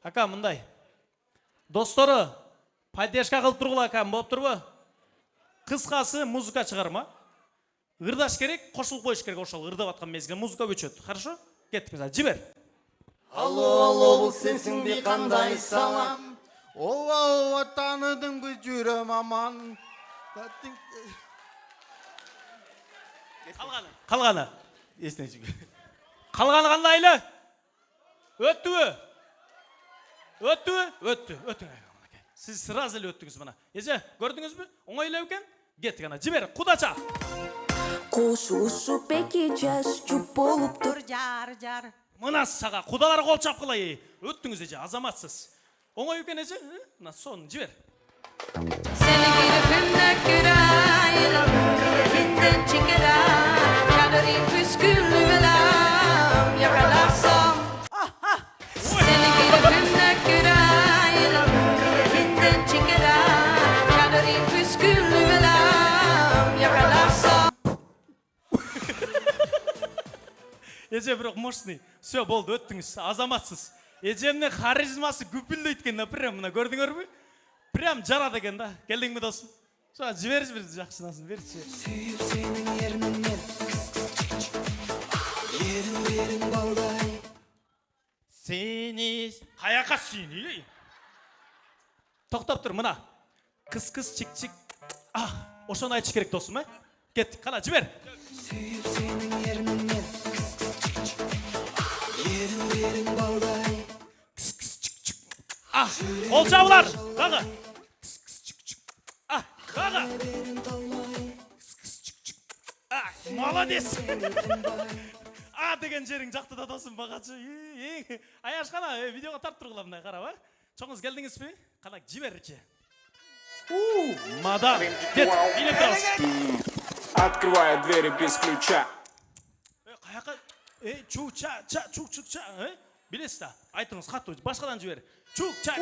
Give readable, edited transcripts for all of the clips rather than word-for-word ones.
Ака, мындай. Достору, поддержка кылып тургула, ака, болуп турбу? Кыскасы музыка чыгарма. Ырдаш керек, кошулуп коюш керек ошол ырдап аткан мезгилде музыка өчөт. Хорошо? Кеттик, жибер. Алло, бул сенсиң би кандай салам? Ова, таныдыңбы жүрөм аман. Калганы. Эсине түшү. Калганы кандай эле? Өттүбү? Өттү. Сиз сразу эле өттүңүз мына. Эже, көрдүңүзбү? Оңой эле экен. Кеттик ана. Жибер, кудача. Куш ушуп эки жаш чуп болуп тур жар. Мына сага кудалар кол чапкылай. Өттүңүз эже, азаматсыз. Оңой экен эже? Мына сон жибер. Seni gülüfümle kırayla elinden çıkaram Çadırın püsküllüğülam yakalarsam Seni gülüfümle kırayla elinden çıkaram Çadırın püsküllüğülam yakalarsam Эже бирок мощный. Всё, болду, өттүңүз. Азаматсыз. Эжемдин харизмасы күпүлдөйт экен да, прям мына көрдүңөрбү? Прям жарады экен да. Келдиңби досум? Шо жибериш бир жакшынасын, берчи. Сүйүп сенин ерниңнен Ерин балдай Сени каяка сүйүнү? Токтоп тур мына. Кыз чик. Ошону айтыш керек досум, Кеттик, кана жибер. Сүйүп сенин ерниңнен Ерин балдай Кол чабылар. Дагы. Дагы. Молодец. Деген жериң жакты да досум, багачы. Аяшкана, видеого тартып тургула мындай карап, Чоңуз келдиңизби? Кана жиберчи. Мадам. Кет, билеп турабыз. Открываю двери без ключа. Каяка? Чук-чак, билесиз да? Айтыңыз, каттуу, башкадан жибер. Чук-чак.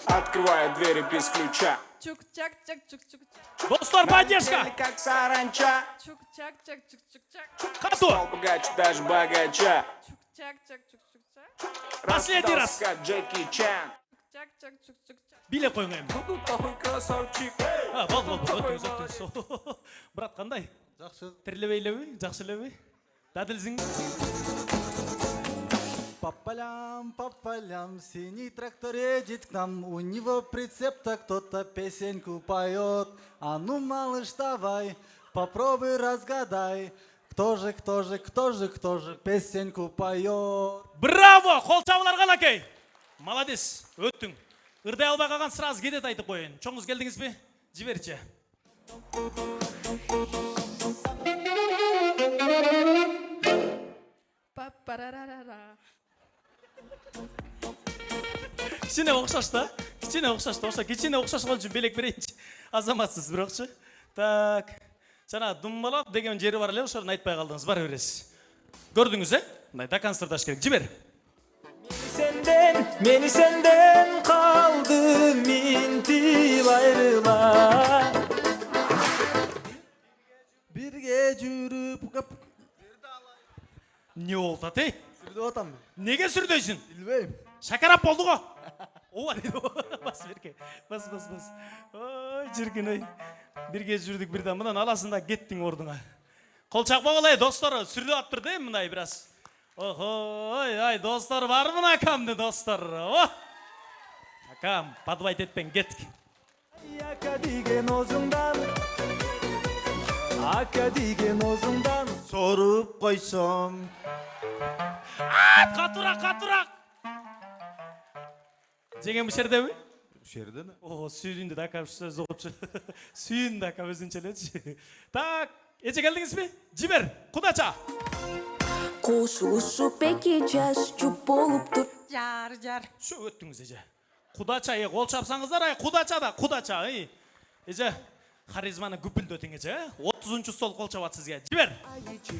Открываю двери без ключа. Чук-чак. Достор, поддержка. Как саранча. Чук-чак. Каттуу. Богаче, даже богача. Чук-чак. Последний раз. Как Джеки Чан. Чук-чак. Билеп коюң эми. Такой красавчик. Өтүңүз. Брат, кандай? Жакшы. Тирилебейлеби? Жакшы элеби? Дадилсиң? По полям, синий трактор едет к нам. У него прицеп-то кто-то песенку поет. А ну, малыш, давай, попробуй разгадай. Кто же песенку поет? Браво! Кол чабылар канакей. Молодец. Өттүң. Ырдай албай калган сразу кетет айтып коеюн. Чоңуз келдиңизби? Жиберчи. Папарарара. Кичине окшош да? Ошо кичине окшош болчу белек берейинчи. Азаматсыз бирокчу. Так. Жана думбалап деген жери бар эле, ошону айтпай калдыңыз, бара бересиз. Көрдүңүз, Мындай дакан сырдаш керек. Жибер. Meni senden kaldı minti ayrıla. Birge жүрүп, Не болду аты? сүрдөп атам мен. Неге сүрдөйсүн? Билбейм. Шакарап болду го. Ооба дейт. Бас берке. Бас. Ой, жиргин ой. Бирге жүрдүк бирден мындан аласың да кеттиң ордуңа. Кол чакпагылай достор, сүрдөп атыптыр да мындай бир аз. Ой, достор бар мына акамды достор. Акам, подвайт этпен кеттик. Aka деген озуңдан соруп койсом. Катуrak. Жеген бу жердеби? Шерден. Сүйүндү да ака сөз окупчу. Сүйүндү ака өзүнчө элечи. Так, эже келдиңизби? Жибер, кудача. Куш ушуп эки жаш чуп болуп тур Жар. Шо өттүңүз эже. Кудача, кол чапсаңыздар, кудача, Эже, харизманы күпүлдөтүң эже, 30-чу стол кол чабат сизге. Жибер.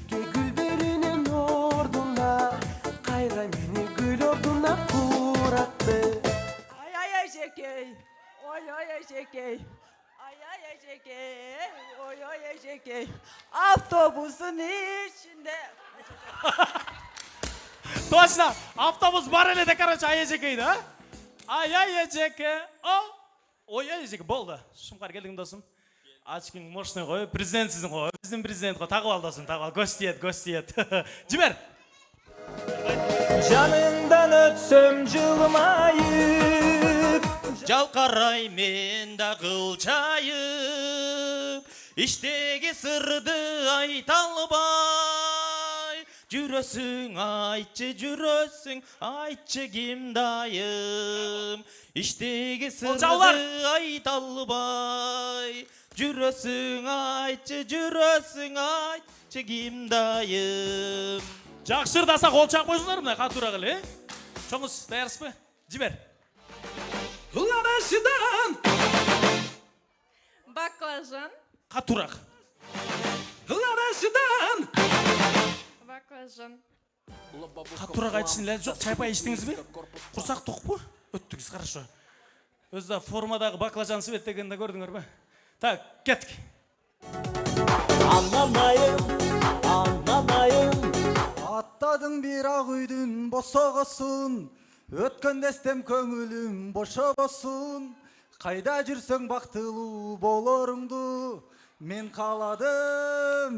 Gülberinin orduna kayra meni gül orduna kuratты. Ay eşekey. Oy eşekey. Ay eşekey. Oy eşekey. Autobusun içinde. Точно, автобус бар эле де, короче, Айежекейді, а? Айежеке, ой, Айежеке, болды. Шымқар келдің досым. Ачкин мощный ғой, президент сіздің ғой, біздің президент ғой, тағып ал досым, тағып ал, гость ет. Жібер. Жаныңдан өтсөм жылмайып, Жалқарай мен да қылчайып, іштегі сырды айта албай. Жүрөсүң, айтчы кимдайым, іштегі сырды айта албай. Жүрөсүң, айтчы кимдайым. Жақшырдаса қол чақ қойсыңдар мына қатура қылы, Чоңыз, даярсыз ба? Жібер. Ладашыдан, Баклажан. Қатурақ. ладашыдан. Баклажан. Қатурақ айтсын ләз жоқ, чайпай іштіңіз бе? Құрсақ тоқ бұ? Өттіңіз, хорошо. Өзді формадағы баклажан свет дегенде көрдіңдер бе? Так, кеттік. Аннанайым, аттадың бір ақ үйдің босоғысын, өткен дестем көңілім боша босын, қайда жүрсең бақтылу болорыңды, мен қаладым.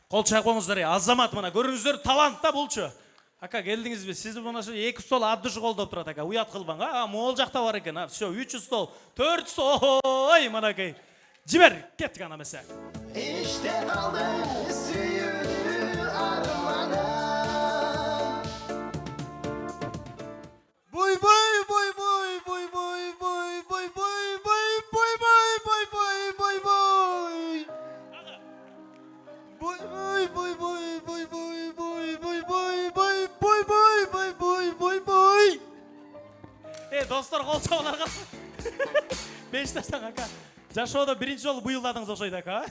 Қол чақпаңыздар, азамат мына, көріңіздер талантта бұлчы. Ака, келдіңіз бе? Сізді бұна екі стол аддышы қолдап тұрады, ака, ұят қылбаң, мол жақта бар екен, все, 3 стол, 4 стол, ой, мына кей. Жібер, кеттік ана мәсі. İşte kaldı süyü armanım. Boy boy boy boy boy boy boy boy boy boy boy boy boy boy boy boy. Boy boy boy boy boy boy boy boy boy boy boy boy boy boy boy. Достар, қол чағыларға. 5 таштан, ака. Жашода бірінші жол бұйылдадыңыз оқшайды, ака.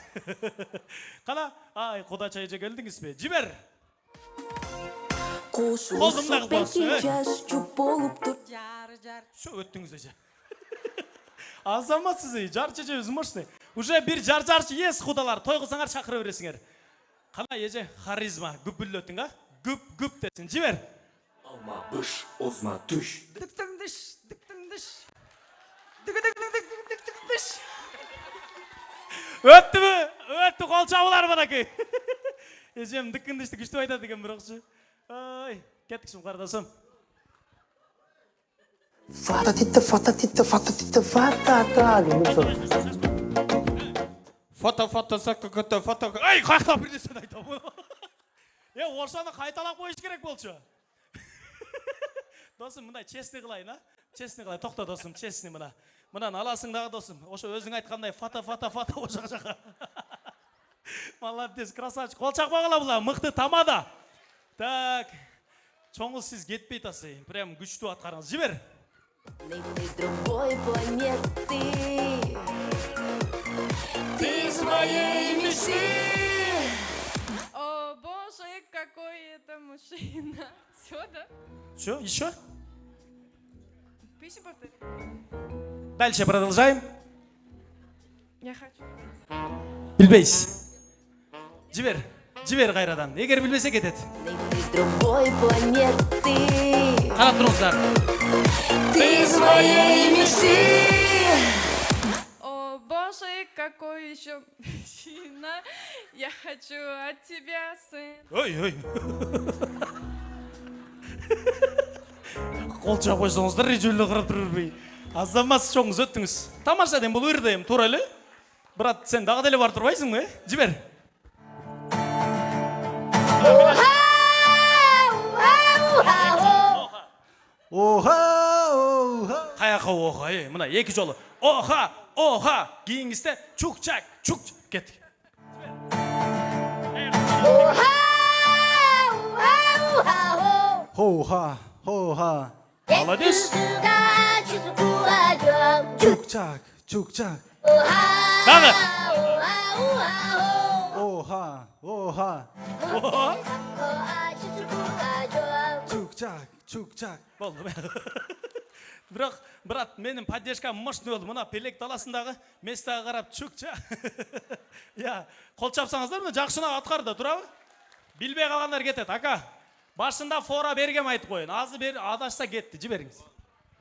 Қана, ай, құда чайжа келдіңіз бе? Жібер. Қош Қолдымдағы ұшып бос, беки жас жұп болып тұр. Жар. Все, өттіңіз әже. Азамат сізі, жарчы жебіз мұшты. Уже бір жарчы ес құдалар, той қылсаңар шақыры бересіңер. Қана еже, харизма, гүп бүлі өттің, а? Гүп десін, жібер. Alma bış, ozma düş. Dıktыңдыш. Өтті бі? Өтті, қол чабылар бұрақы. Ежем, дыққындышты күшті айтады екен бір оқшы. Ай, кеттік шым қардасым. Фата-титті. Фото. Ай, қаяқтап бірдесін айтам. Оршаны қайталап қойыш керек болшы. Досым, мұндай честный қылайын, а? Честный қылай, тоқта досым, честный мұна. Мұнан аласыңдағы досым. Ошы өзің айтқандай фото оша жақа. Молодец, красавчик. Қол чақпа қала бұла, мықты тамада. Так, Чоңыз сіз кетпей тасы. Прям күшті атқарыңыз. Жібер. Из другой планеты. Ты из моей мечты. О, боже, какой это мужчина. Все, да? Все, еще? Пищу повтори. Дальше продолжаем. Я хочу. Білбейсіз. Жібер қайрадан. Егер білбесе кетеді. Из другой планеты. Қарап тұрыңыздар. Ты из моей мечты. О, боже, какой еще мужчина. Я хочу от тебя, сын. Ой. Қол жақ қойсаңыздар, режулі қырып тұрбей. Азамас Чоңыз өттіңіз. Тамаша дем, бұл өрдейм, туралы. Брат, сен дағы деле бар тұрбайсың ме? Жібер. Оха. Қаяқа оха, мына екі жолы. Оха, кейінгісті чук-чак, кеттік. Хоха. Молодец. Чукчак. Дағы. Оха. Чукчак. Болды. Бірақ, брат, менің поддержкам мощный болды. Мұна пелек таласындағы местаға қарап чукча. Я, қол чапсаңыздар, мұна жақшына атқарды, тұрабы? Білбей қалғандар кетеді, ака. Башында фора бергем айтып коюн. Азы бер адашса кетти. Жибериңиз.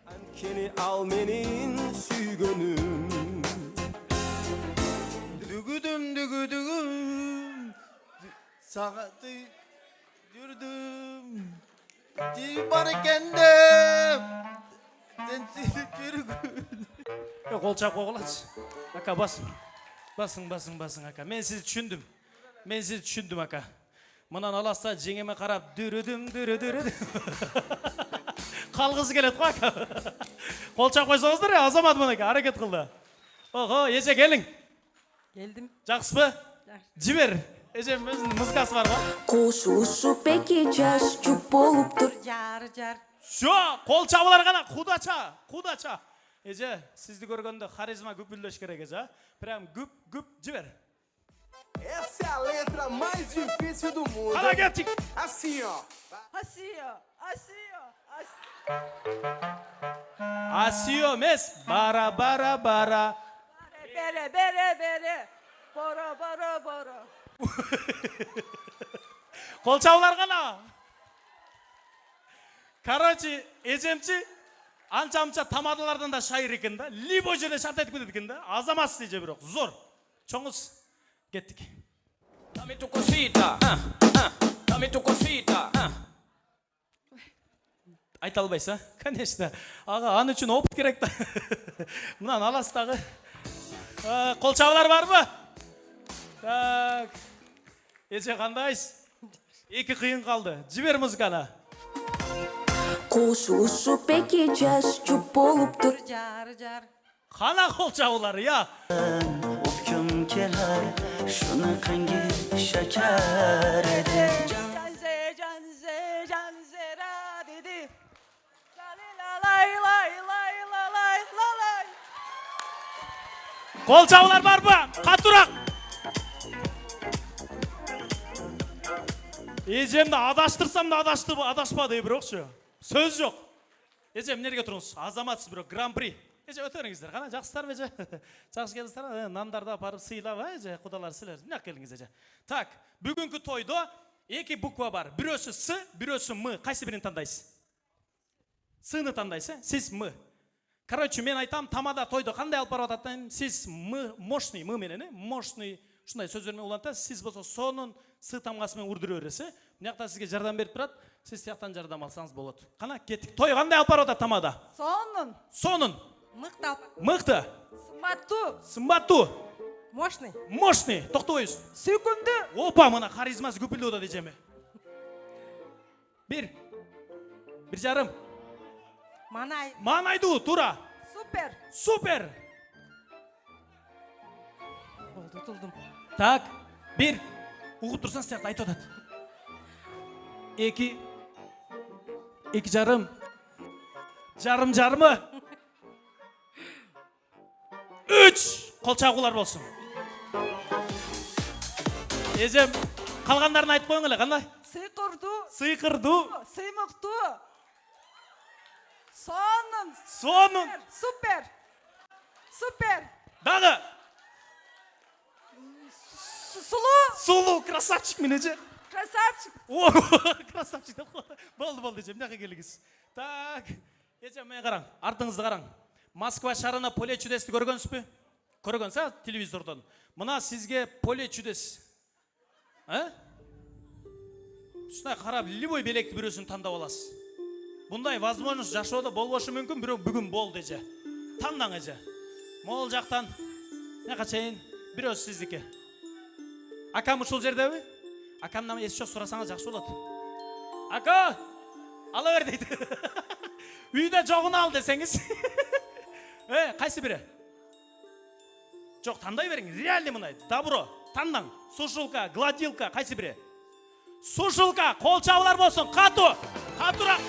Ankeni al menin süygönüm. Dügüdüm. Saati yürüdüm. Dilbar kendim. Sensiz yürgün. Кол чапып койгулачы. Ака басың. Басың ака. Мен сизди түшүндүм ака. Мынан аласта жеңеме карап дүрүдүм. Калгысы келет го ака. Кол чапып койсоңуздар, Азамат мынакей аракет кылды. Ого, эже келиң. Келдим. Жакшысызбы? Жибер. Эжем өзүнүн музыкасы бар го. Кошу пеки жаш чуп болуптур. Жар. Шо, кол чабылар гана кудача. Эже, сизди көргөндө харизма күпүлдөш керек эже. Прям күп жибер. Essa é a letra mais difícil do mundo. Ала кеттик. Assim, ó. Асио эмес, бара. Бере. Боро. Кол чабылар гана. Короче, эжемчи анча-мынча тамадалардан да шайыр экен да. Либо жерде шарт айтып кетет экен да. Азаматсыз эже бирок, зор. Чоңуз кеттик. Dame tu cosita, dame tu cosita. Айта албайсың, конечно. Ага, аны үчүн опыт керек да. Мынан аласыз дагы. Кол чабылар барбы? Так. Эже кандайсыз? Эки кыйын калды. Жибер музыканы. Кошу пеки жаш чуп болуптур. Жар. Кана кол чабылары, я. Öpküm keler, şunu kangi şeker eder. Canzera dedi. Кол чабылар барбы? Катуураак. Эжемди адаштырсам да адашпады бирокчу. Сөз жок. Эже эмнеге туруңуз? Азаматсыз бирок гран-при. Эже өтөрүңүздөр. Кана жакшысыздарбы эже? Жакшы келдиңиздер. Нандарды апарып сыйлап, эже, кудалар силер. Мына келиңиз эже. Так, бүгүнкү тойдо эки буква бар. Бирөөсү С, бирөөсү М. Кайсы бирин тандайсыз? Сыны тандайсыз, сиз М. Короче, мен айтам, тамада тойдо кандай алып барып атат? Сиз М, мощный М менен, мощный ушундай сөздөр менен улантасыз. Сиз болсо сонун С тамгасы менен урдура бересиз. Мынакта сизге жардам берип турат. Сиз тияктан жардам алсаңыз болот. Кана кеттик. Той кандай алып барып атат тамада? Сонун. Мыкты. Сымбаттуу. Мощный. Токтобойбуз. Сүйкүмдүү. Опа, мына харизмасы көпүлүп атат эжеме. Бир жарым. Манайдуу, туура. Супер. Болду, тулдум. Так, бир. Угуп турсаң сиякта айтып атат. Эки жарым. Жарымы. 3. Кол чабуулар болсун. Эжем, калгандарын айтып коюң эле, кандай? Сыйкырдуу. Сыймыктуу. Сонун. Супер. Дагы. Сулуу. Красавчик мен эже. Красавчик. О, красавчик. Болду, эже, мынакей келиңиз. Так, эже, мен караң, артыңызды караң. Москва шарына поле чудести көргөнсүзбү? Көргөнсүз, телевизордон. Мына сизге поле чудес. Ушундай карап, любой белекти бирөөсүн тандап аласыз. Bunday возможность жашоодо болбошу мүмкүн, бирок бүгүн болду эже. Тандың эже. Могул жактан мына чейин бирөөсү сиздики. Акам ушул жердеби? Акамдан эсче сурасаңыз жакшы болот. Ака, ала бер дейт. Үйдө жогун ал десеңиз. Кайсы бири? Жок, тандай бериң. Реально мындай. Добро, тандың. Сушилка, гладилка, кайсы бири? Сушилка, кол чабуулар болсун. Катуураак.